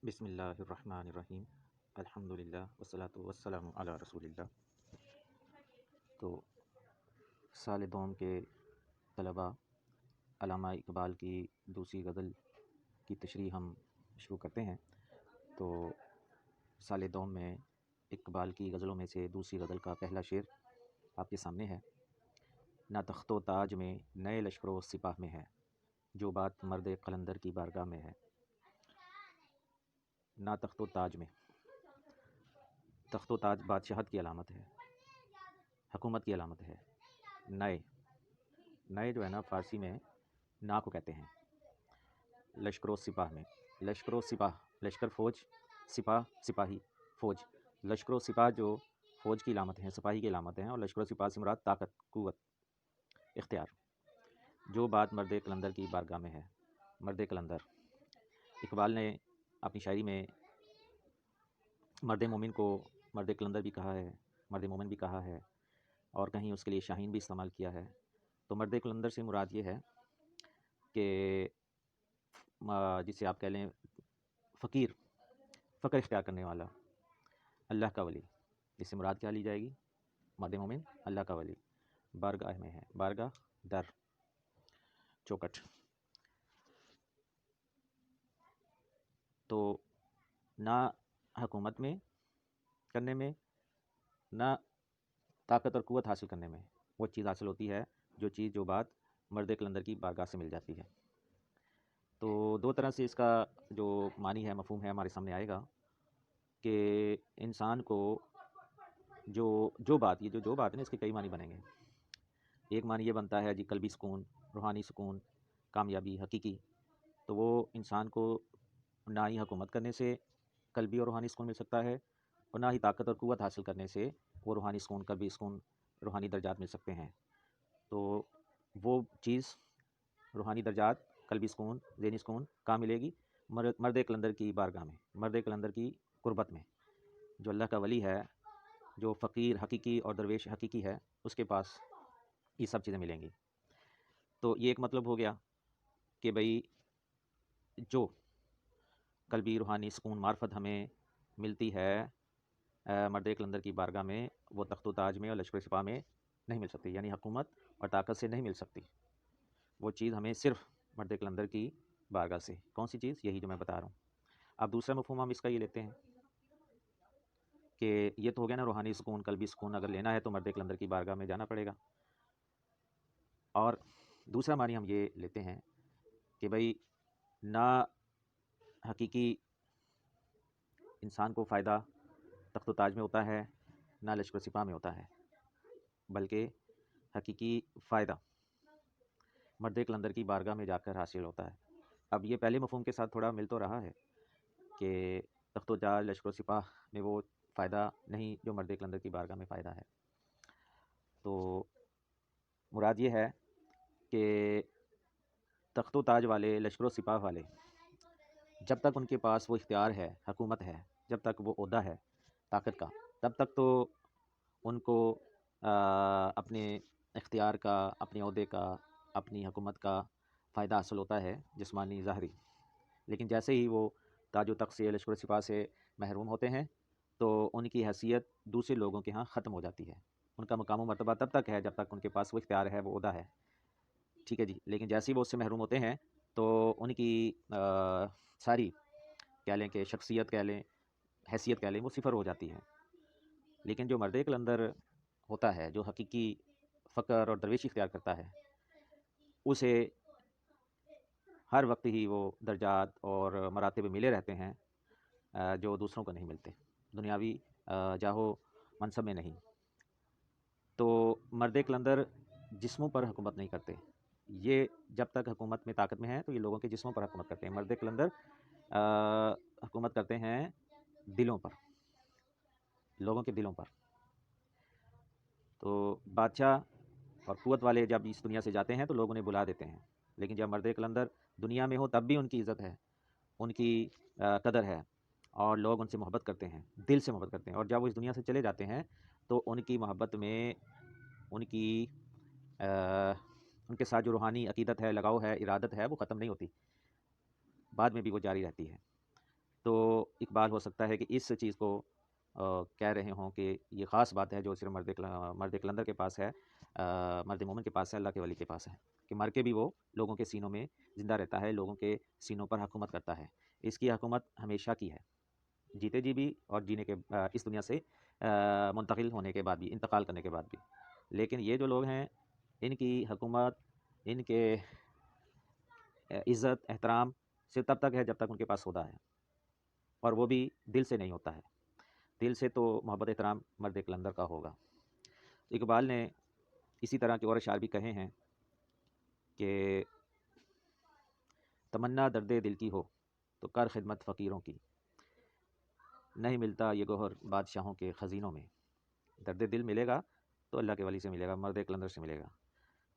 بسم اللہ الرحمن الرحیم الحمدللہ والصلاۃ والسلام علی رسول اللہ۔ تو سال دوم کے طلباء علامہ اقبال کی دوسری غزل کی تشریح ہم شروع کرتے ہیں۔ تو سال دوم میں اقبال کی غزلوں میں سے دوسری غزل کا پہلا شعر آپ کے سامنے ہے۔ نہ تخت و تاج میں نئے لشکر و سپاہ میں ہے، جو بات مرد قلندر کی بارگاہ میں ہے۔ نہ تخت و تاج میں، تخت و تاج بادشاہت کی علامت ہے، حکومت کی علامت ہے۔ نئے جو ہے نا فارسی میں نا کو کہتے ہیں۔ لشکر و سپاہ میں، لشکر و سپاہ، لشکر فوج، سپاہ سپاہی فوج۔ لشکر و سپاہ جو فوج کی علامت ہیں، سپاہی کی علامت ہیں، اور لشکر و سپاہ سے مراد طاقت، قوت، اختیار۔ جو بات مرد قلندر کی بارگاہ میں ہے۔ مرد قلندر، اقبال نے اپنی شاعری میں مرد مومن کو مرد قلندر بھی کہا ہے، مرد مومن بھی کہا ہے، اور کہیں اس کے لیے شاہین بھی استعمال کیا ہے۔ تو مرد قلندر سے مراد یہ ہے کہ جسے آپ کہہ لیں فقیر، فقر اختیار کرنے والا، اللہ کا ولی۔ اس سے مراد کیا لی جائے گی؟ مرد مومن اللہ کا ولی، بارگاہ میں ہے، بارگاہ در، چوکٹ۔ تو نہ حکومت میں کرنے میں، نہ طاقت اور قوت حاصل کرنے میں وہ چیز حاصل ہوتی ہے جو بات مرد قلندر کی بارگاہ سے مل جاتی ہے۔ تو دو طرح سے اس کا جو معنی ہے، مفہوم ہے، ہمارے سامنے آئے گا کہ انسان کو جو بات ہے نا، اس کے کئی معنی بنیں گے۔ ایک معنی یہ بنتا ہے جی قلبی سکون، روحانی سکون، کامیابی حقیقی۔ تو وہ انسان کو نہ ہی حکومت کرنے سے قلبی اور روحانی سکون مل سکتا ہے، اور نہ ہی طاقت اور قوت حاصل کرنے سے وہ روحانی سکون، قلبی سکون، روحانی درجات مل سکتے ہیں۔ تو وہ چیز، روحانی درجات، قلبی سکون، ذہنی سکون کہاں ملے گی؟ مرد قلندر کی بارگاہ میں، مرد قلندر کی قربت میں۔ جو اللہ کا ولی ہے، جو فقیر حقیقی اور درویش حقیقی ہے، اس کے پاس یہ سب چیزیں ملیں گی۔ تو یہ ایک مطلب ہو گیا کہ بھئی جو قلبی روحانی سکون، معرفت ہمیں ملتی ہے مرد قلندر کی بارگاہ میں، وہ تخت و تاج میں اور لشکر سپاہ میں نہیں مل سکتی، یعنی حکومت اور طاقت سے نہیں مل سکتی۔ وہ چیز ہمیں صرف مرد قلندر کی بارگاہ سے۔ کون سی چیز؟ یہی جو میں بتا رہا ہوں۔ اب دوسرا مفہوم ہم اس کا یہ لیتے ہیں کہ یہ تو ہو گیا نا روحانی سکون، قلبی سکون اگر لینا ہے تو مرد قلندر کی بارگاہ میں جانا پڑے گا۔ اور دوسرا معنی ہم یہ لیتے ہیں کہ بھئی نہ حقیقی انسان کو فائدہ تخت و تاج میں ہوتا ہے، نہ لشکر سپاہ میں ہوتا ہے، بلکہ حقیقی فائدہ مرد قلندر کی بارگاہ میں جا کر حاصل ہوتا ہے۔ اب یہ پہلے مفہوم کے ساتھ تھوڑا مل تو رہا ہے کہ تخت و تاج، لشکر و سپاہ میں وہ فائدہ نہیں جو مرد قلندر کی بارگاہ میں فائدہ ہے۔ تو مراد یہ ہے کہ تخت و تاج والے، لشکر و سپاہ والے، جب تک ان کے پاس وہ اختیار ہے، حکومت ہے، جب تک وہ عہدہ ہے طاقت کا، تب تک تو ان کو اپنے اختیار کا، اپنے عہدے کا، اپنی حکومت کا فائدہ حاصل ہوتا ہے، جسمانی، ظاہری۔ لیکن جیسے ہی وہ تاج و تخت سے، لشکر و سپاہ سے محروم ہوتے ہیں تو ان کی حیثیت دوسرے لوگوں کے ہاں ختم ہو جاتی ہے۔ ان کا مقام و مرتبہ تب تک ہے جب تک ان کے پاس وہ اختیار ہے، وہ عہدہ ہے، ٹھیک ہے جی۔ لیکن جیسے ہی وہ اس سے محروم ہوتے ہیں تو ان کی ساری کہہ لیں کہ شخصیت کہہ لیں، حیثیت کہہ لیں، وہ صفر ہو جاتی ہے۔ لیکن جو مرد قلندر ہوتا ہے، جو حقیقی فقر اور درویشی اختیار کرتا ہے، اسے ہر وقت ہی وہ درجات اور مراتب ملے رہتے ہیں جو دوسروں کو نہیں ملتے، دنیاوی جاہو منصب میں نہیں۔ تو مرد قلندر جسموں پر حکومت نہیں کرتے، یہ جب تک حکومت میں، طاقت میں ہیں تو یہ لوگوں کے جسموں پر حکومت کرتے ہیں۔ مرد قلندر حکومت کرتے ہیں دلوں پر، لوگوں کے دلوں پر۔ تو بادشاہ اور قوت والے جب اس دنیا سے جاتے ہیں تو لوگ انہیں بلا دیتے ہیں، لیکن جب مرد قلندر دنیا میں ہو تب بھی ان کی عزت ہے، ان کی قدر ہے، اور لوگ ان سے محبت کرتے ہیں، دل سے محبت کرتے ہیں۔ اور جب وہ اس دنیا سے چلے جاتے ہیں تو ان کی محبت میں ان کی ان کے ساتھ جو روحانی عقیدت ہے، لگاؤ ہے، ارادت ہے، وہ ختم نہیں ہوتی، بعد میں بھی وہ جاری رہتی ہے۔ تو اقبال ہو سکتا ہے کہ اس چیز کو کہہ رہے ہوں کہ یہ خاص بات ہے جو صرف مرد کلندر کے پاس ہے، مرد مومن کے پاس ہے، اللہ کے ولی کے پاس ہے، کہ مر کے بھی وہ لوگوں کے سینوں میں زندہ رہتا ہے، لوگوں کے سینوں پر حکومت کرتا ہے۔ اس کی حکومت ہمیشہ کی ہے، جیتے جی بھی اور جینے کے اس دنیا سے منتقل ہونے کے بعد بھی، انتقال کرنے کے بعد بھی۔ لیکن یہ جو لوگ ہیں، ان کی حکومت، ان کے عزت احترام صرف تب تک ہے جب تک ان کے پاس سودا ہے، اور وہ بھی دل سے نہیں ہوتا ہے۔ دل سے تو محبت احترام مرد کلندر کا ہوگا۔ اقبال نے اسی طرح کے اور اشعار بھی کہے ہیں کہ تمنا درد دل کی ہو تو کر خدمت فقیروں کی، نہیں ملتا یہ گوہر بادشاہوں کے خزینوں میں۔ درد دل ملے گا تو اللہ کے ولی سے ملے گا، مرد کلندر سے ملے گا،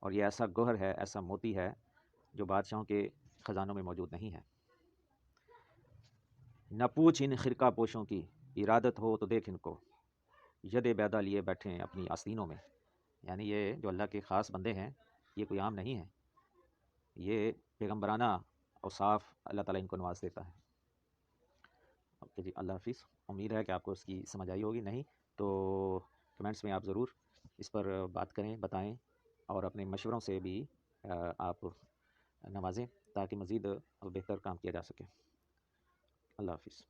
اور یہ ایسا گوہر ہے، ایسا موتی ہے جو بادشاہوں کے خزانوں میں موجود نہیں ہے۔ نہ پوچھ ان خرقہ پوشوں کی، ارادت ہو تو دیکھ ان کو، ید بیدا لیے بیٹھے ہیں اپنی آستینوں میں۔ یعنی یہ جو اللہ کے خاص بندے ہیں، یہ کوئی عام نہیں ہے، یہ پیغمبرانہ اوصاف اللہ تعالیٰ ان کو نواز دیتا ہے۔ اوکے جی، اللہ حافظ۔ امید ہے کہ آپ کو اس کی سمجھ آئی ہوگی، نہیں تو کمنٹس میں آپ ضرور اس پر بات کریں، بتائیں، اور اپنے مشوروں سے بھی آپ نوازیں تاکہ مزید بہتر کام کیا جا سکے۔ اللہ حافظ۔